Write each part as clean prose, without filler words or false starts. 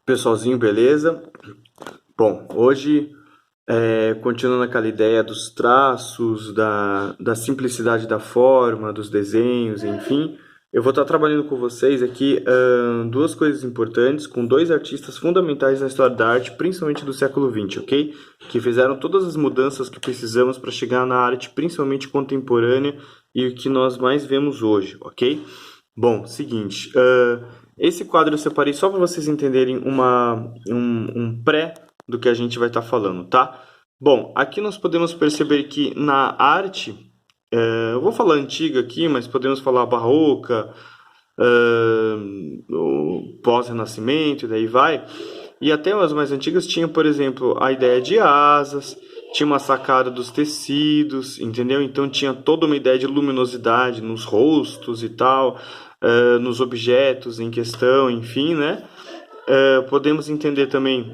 Pessoalzinho, beleza? Bom, hoje, continuando aquela ideia dos traços, da simplicidade da forma, dos desenhos, enfim, eu vou estar trabalhando com vocês aqui duas coisas importantes, com dois artistas fundamentais na história da arte, principalmente do século XX, ok? Que fizeram todas as mudanças que precisamos para chegar na arte, principalmente contemporânea, e o que nós mais vemos hoje, ok? Bom, seguinte, esse quadro eu separei só para vocês entenderem um pré do que a gente vai estar falando, tá? Bom, aqui nós podemos perceber que na arte, eu vou falar antiga aqui, mas podemos falar barroca, o pós-renascimento, e daí vai. E até as mais antigas tinham, por exemplo, a ideia de asas, tinha uma sacada dos tecidos, entendeu? Então tinha toda uma ideia de luminosidade nos rostos e tal, nos objetos em questão, enfim, né? Podemos entender também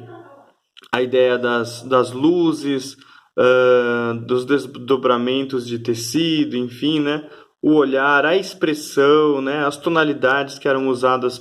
a ideia das luzes, dos desdobramentos de tecido, enfim, né? O olhar, a expressão, né? As tonalidades que eram usadas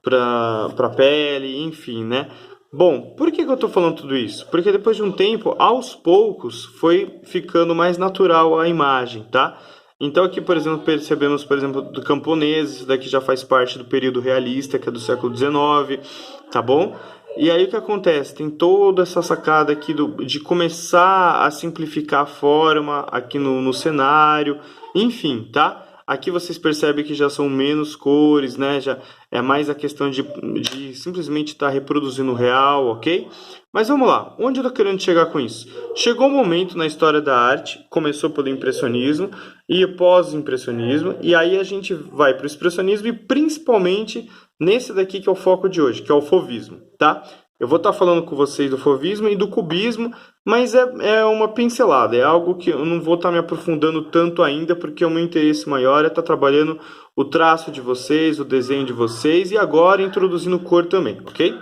para a pele, enfim, né? Bom, por que eu estou falando tudo isso? Porque depois de um tempo, aos poucos, foi ficando mais natural a imagem, tá? Então aqui, por exemplo, percebemos, por exemplo, do camponês, isso daqui já faz parte do período realista, que é do século XIX, tá bom? E aí o que acontece? Tem toda essa sacada aqui de começar a simplificar a forma aqui no cenário, enfim, tá? Aqui vocês percebem que já são menos cores, né? Já é mais a questão de simplesmente estar reproduzindo o real, ok? Mas vamos lá, onde eu estou querendo chegar com isso? Chegou um momento na história da arte, começou pelo impressionismo e pós-impressionismo, e aí a gente vai para o expressionismo e principalmente nesse daqui que é o foco de hoje, que é o fauvismo, tá? Eu vou estar falando com vocês do fauvismo e do cubismo, mas é uma pincelada, é algo que eu não vou estar me aprofundando tanto ainda, porque o meu interesse maior é estar trabalhando o traço de vocês, o desenho de vocês e agora introduzindo cor também, ok?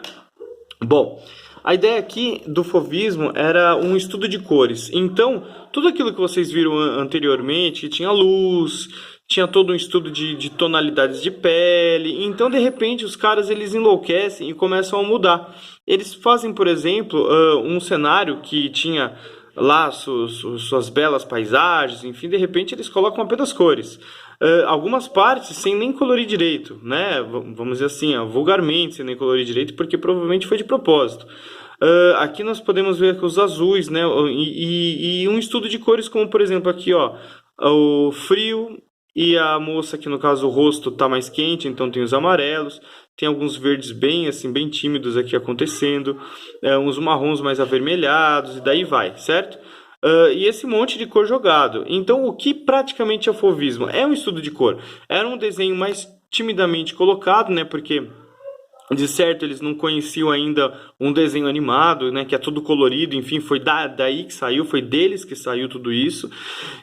Bom, a ideia aqui do fauvismo era um estudo de cores. Então, tudo aquilo que vocês viram anteriormente, que tinha luz, tinha todo um estudo de tonalidades de pele. Então, de repente, os caras eles enlouquecem e começam a mudar. Eles fazem, por exemplo, um cenário que tinha lá suas belas paisagens, enfim, de repente eles colocam apenas cores. Algumas partes sem nem colorir direito, né? Vamos dizer assim, vulgarmente sem nem colorir direito, porque provavelmente foi de propósito. Aqui nós podemos ver os azuis, né? E um estudo de cores, como por exemplo aqui, ó, o frio e a moça, que no caso o rosto está mais quente, então tem os amarelos, tem alguns verdes bem assim, bem tímidos aqui acontecendo, uns marrons mais avermelhados e daí vai, certo? E esse monte de cor jogado. Então, o que praticamente é o fauvismo? É um estudo de cor. Era um desenho mais timidamente colocado, né? Porque de certo eles não conheciam ainda um desenho animado, né, que é todo colorido, enfim, foi daí que saiu, foi deles que saiu tudo isso.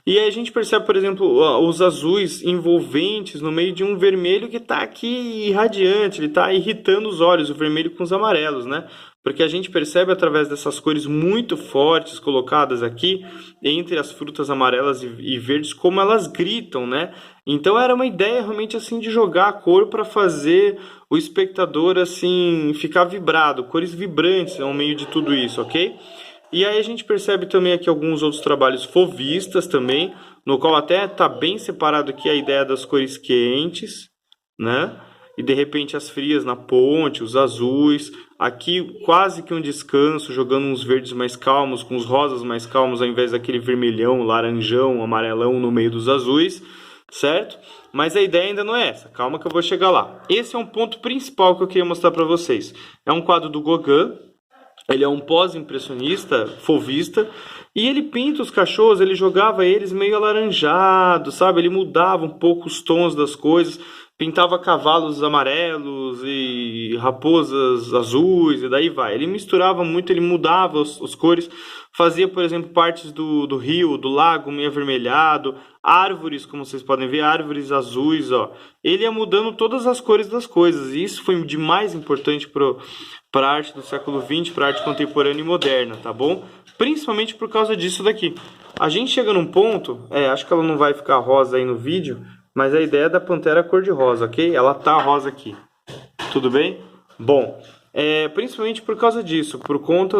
E aí a gente percebe, por exemplo, os azuis envolventes no meio de um vermelho que está aqui irradiante, ele está irritando os olhos, o vermelho com os amarelos, né? Porque a gente percebe através dessas cores muito fortes colocadas aqui entre as frutas amarelas e verdes como elas gritam, né? Então era uma ideia realmente assim de jogar a cor para fazer o espectador assim ficar vibrado, cores vibrantes ao meio de tudo isso, ok? E aí a gente percebe também aqui alguns outros trabalhos fauvistas também, no qual até está bem separado aqui a ideia das cores quentes, né? E de repente as frias na ponte, os azuis, aqui quase que um descanso, jogando uns verdes mais calmos, com os rosas mais calmos, ao invés daquele vermelhão, laranjão, amarelão no meio dos azuis, certo? Mas a ideia ainda não é essa, calma que eu vou chegar lá. Esse é um ponto principal que eu queria mostrar para vocês. É um quadro do Gauguin, ele é um pós-impressionista, fauvista, e ele pinta os cachorros, ele jogava eles meio alaranjados, sabe? Ele mudava um pouco os tons das coisas, pintava cavalos amarelos e raposas azuis, e daí vai. Ele misturava muito, ele mudava as cores, fazia, por exemplo, partes do rio, do lago meio avermelhado, árvores, como vocês podem ver, árvores azuis, ó. Ele ia mudando todas as cores das coisas, e isso foi de mais importante para a arte do século XX, para a arte contemporânea e moderna, tá bom? Principalmente por causa disso daqui. A gente chega num ponto, acho que ela não vai ficar rosa aí no vídeo, mas a ideia da pantera é cor de rosa, ok? Ela tá rosa aqui. Tudo bem? Bom, Principalmente por causa disso, por conta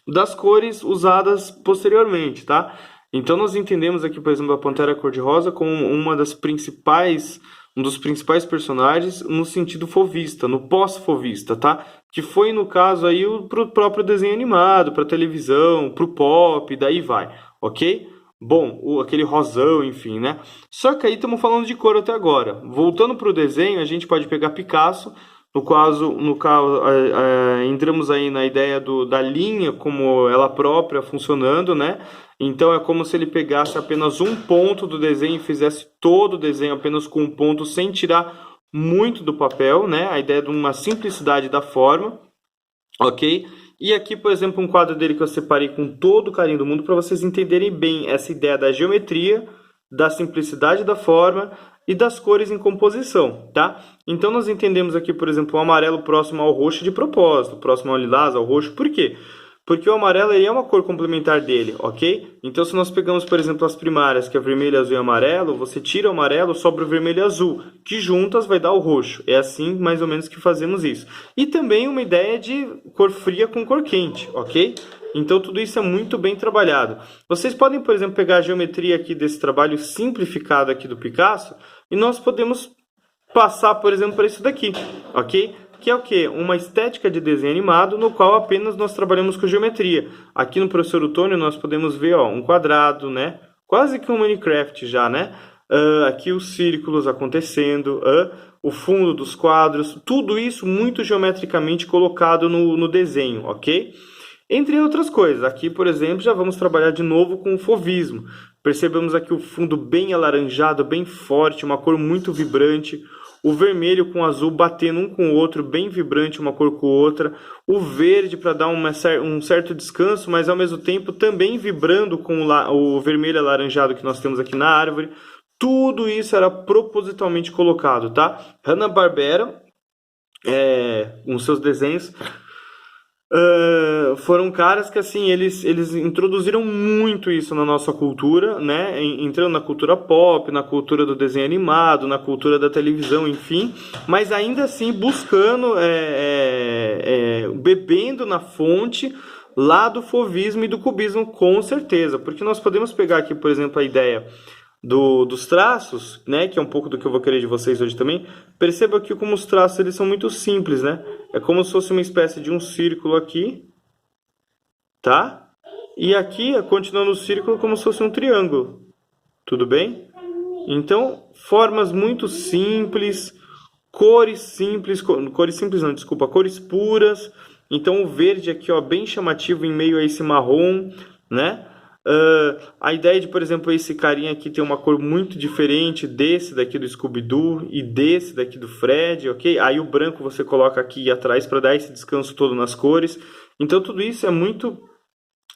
das cores usadas posteriormente, tá? Então nós entendemos aqui, por exemplo, a Pantera Cor-de-Rosa como um dos principais personagens no sentido fovista, no pós-fovista, tá? Que foi, no caso, aí pro próprio desenho animado, pra televisão, pro pop, daí vai, ok? Bom, aquele rosão, enfim, né? Só que aí estamos falando de cor até agora. Voltando pro desenho, a gente pode pegar Picasso, no caso, entramos aí na ideia da linha como ela própria funcionando, né? Então é como se ele pegasse apenas um ponto do desenho e fizesse todo o desenho apenas com um ponto, sem tirar muito do papel, né? A ideia de uma simplicidade da forma, ok? E aqui, por exemplo, um quadro dele que eu separei com todo o carinho do mundo para vocês entenderem bem essa ideia da geometria, da simplicidade da forma e das cores em composição, tá? Então nós entendemos aqui, por exemplo, o amarelo próximo ao roxo de propósito, próximo ao lilás, ao roxo, por quê? Porque o amarelo ele é uma cor complementar dele, ok? Então se nós pegamos, por exemplo, as primárias, que é vermelho, azul e amarelo, você tira o amarelo, sobra o vermelho e azul, que juntas vai dar o roxo. É assim mais ou menos que fazemos isso. E também uma ideia de cor fria com cor quente, ok? Então tudo isso é muito bem trabalhado. Vocês podem, por exemplo, pegar a geometria aqui desse trabalho simplificado aqui do Picasso e nós podemos passar, por exemplo, para isso daqui, ok? Que é o quê? Uma estética de desenho animado no qual apenas nós trabalhamos com geometria. Aqui no Professor Otônio nós podemos ver um quadrado, né? Quase que um Minecraft já, né? Aqui os círculos acontecendo, o fundo dos quadros, tudo isso muito geometricamente colocado no desenho, ok? Entre outras coisas, aqui, por exemplo, já vamos trabalhar de novo com o fovismo. Percebemos aqui o fundo bem alaranjado, bem forte, uma cor muito vibrante. O vermelho com o azul batendo um com o outro, bem vibrante, uma cor com outra. O verde para dar um certo descanso, mas ao mesmo tempo também vibrando com o vermelho alaranjado que nós temos aqui na árvore. Tudo isso era propositalmente colocado, tá? Hanna-Barbera, com seus desenhos, foram caras que assim eles introduziram muito isso na nossa cultura, né? Entrando na cultura pop, na cultura do desenho animado, na cultura da televisão, enfim, mas ainda assim buscando, bebendo na fonte lá do fovismo e do cubismo, com certeza, porque nós podemos pegar aqui, por exemplo, a ideia dos traços, né, que é um pouco do que eu vou querer de vocês hoje também. Perceba que como os traços eles são muito simples, né? É como se fosse uma espécie de um círculo aqui, tá? E aqui, continuando o círculo, como se fosse um triângulo. Tudo bem? Então, formas muito simples, cores puras. Então, o verde aqui, ó, bem chamativo em meio a esse marrom, né? A ideia de, por exemplo, esse carinha aqui tem uma cor muito diferente desse daqui do Scooby-Doo e desse daqui do Fred, ok? Aí o branco você coloca aqui atrás para dar esse descanso todo nas cores. Então tudo isso é muito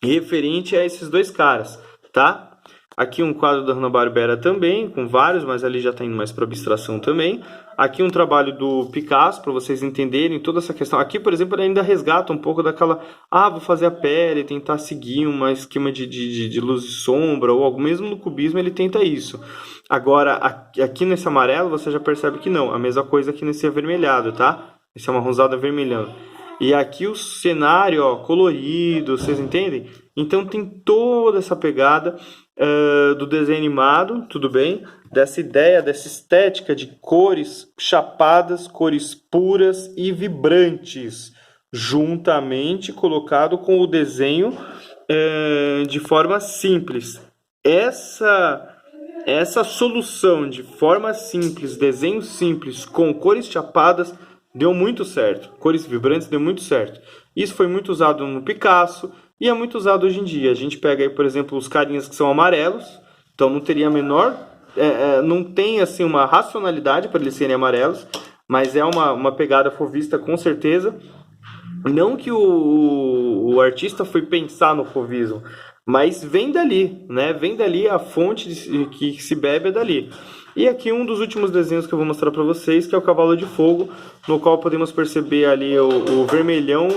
referente a esses dois caras, tá? Aqui um quadro da Hanna-Barbera também, com vários, mas ali já está indo mais para abstração também. Aqui um trabalho do Picasso, para vocês entenderem toda essa questão. Aqui, por exemplo, ele ainda resgata um pouco daquela... vou fazer a pele, tentar seguir um esquema de luz e sombra, ou algo. Mesmo no cubismo ele tenta isso. Agora, aqui nesse amarelo, você já percebe que não. A mesma coisa aqui nesse avermelhado, tá? Esse amarronzado avermelhando. E aqui o cenário, ó, colorido, vocês entendem? Então tem toda essa pegada do desenho animado, tudo bem? Dessa ideia, dessa estética de cores chapadas, cores puras e vibrantes, juntamente colocado com o desenho de forma simples. Essa solução de forma simples, desenho simples, com cores chapadas, deu muito certo. Cores vibrantes deu muito certo. Isso foi muito usado no Picasso e é muito usado hoje em dia. A gente pega aí, por exemplo, os carinhas que são amarelos. Então não teria a menor... não tem assim uma racionalidade para eles serem amarelos. Mas é uma pegada fovista com certeza. Não que o artista foi pensar no fovismo. Mas vem dali, né? Vem dali, a fonte que se bebe é dali. E aqui um dos últimos desenhos que eu vou mostrar para vocês, que é o Cavalo de Fogo, no qual podemos perceber ali o vermelhão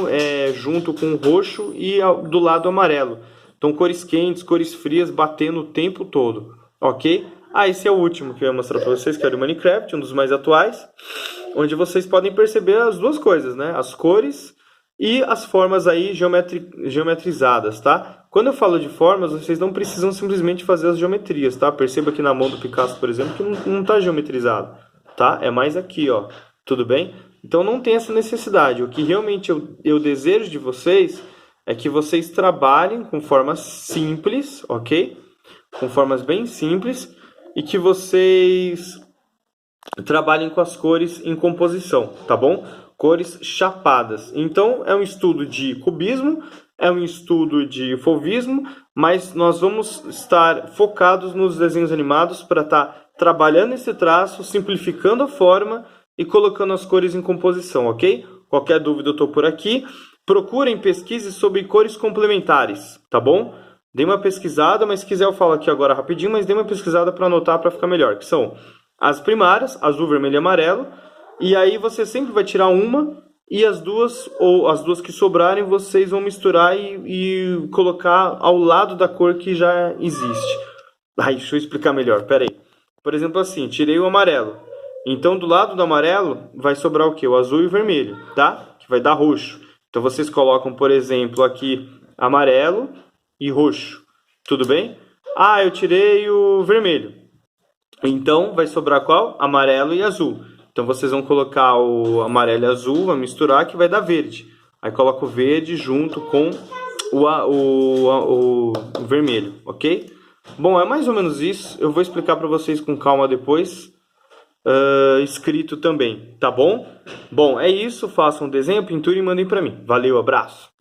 junto com o roxo e do lado amarelo. Então cores quentes, cores frias batendo o tempo todo, ok? Esse é o último que eu ia mostrar para vocês, que é o Minecraft, um dos mais atuais. onde vocês podem perceber as duas coisas, né? As cores e as formas aí geometrizadas, tá? Quando eu falo de formas, vocês não precisam simplesmente fazer as geometrias, tá? Perceba que na mão do Picasso, por exemplo, que não está geometrizado, tá? É mais aqui, ó. Tudo bem? Então não tem essa necessidade. O que realmente eu desejo de vocês é que vocês trabalhem com formas simples, ok? Com formas bem simples e que vocês trabalhem com as cores em composição, tá bom? Cores chapadas. Então, é um estudo de cubismo, é um estudo de fauvismo, mas nós vamos estar focados nos desenhos animados para estar trabalhando esse traço, simplificando a forma e colocando as cores em composição, ok? Qualquer dúvida eu estou por aqui. Procurem pesquisas sobre cores complementares, tá bom? Dê uma pesquisada, mas se quiser eu falo aqui agora rapidinho, mas dê uma pesquisada para anotar para ficar melhor, que são as primárias, azul, vermelho e amarelo, e aí você sempre vai tirar uma e as duas, ou as duas que sobrarem, vocês vão misturar e colocar ao lado da cor que já existe. Deixa eu explicar melhor, pera aí. Por exemplo assim, tirei o amarelo. Então do lado do amarelo vai sobrar o quê? O azul e o vermelho, tá? Que vai dar roxo. Então vocês colocam, por exemplo, aqui amarelo e roxo. Tudo bem? Eu tirei o vermelho. Então vai sobrar qual? Amarelo e azul. Então vocês vão colocar o amarelo e azul, vão misturar que vai dar verde. Aí coloca o verde junto com o vermelho, ok? Bom, é mais ou menos isso. Eu vou explicar para vocês com calma depois. Escrito também, tá bom? Bom, é isso. Façam um desenho, pintura e mandem para mim. Valeu, abraço!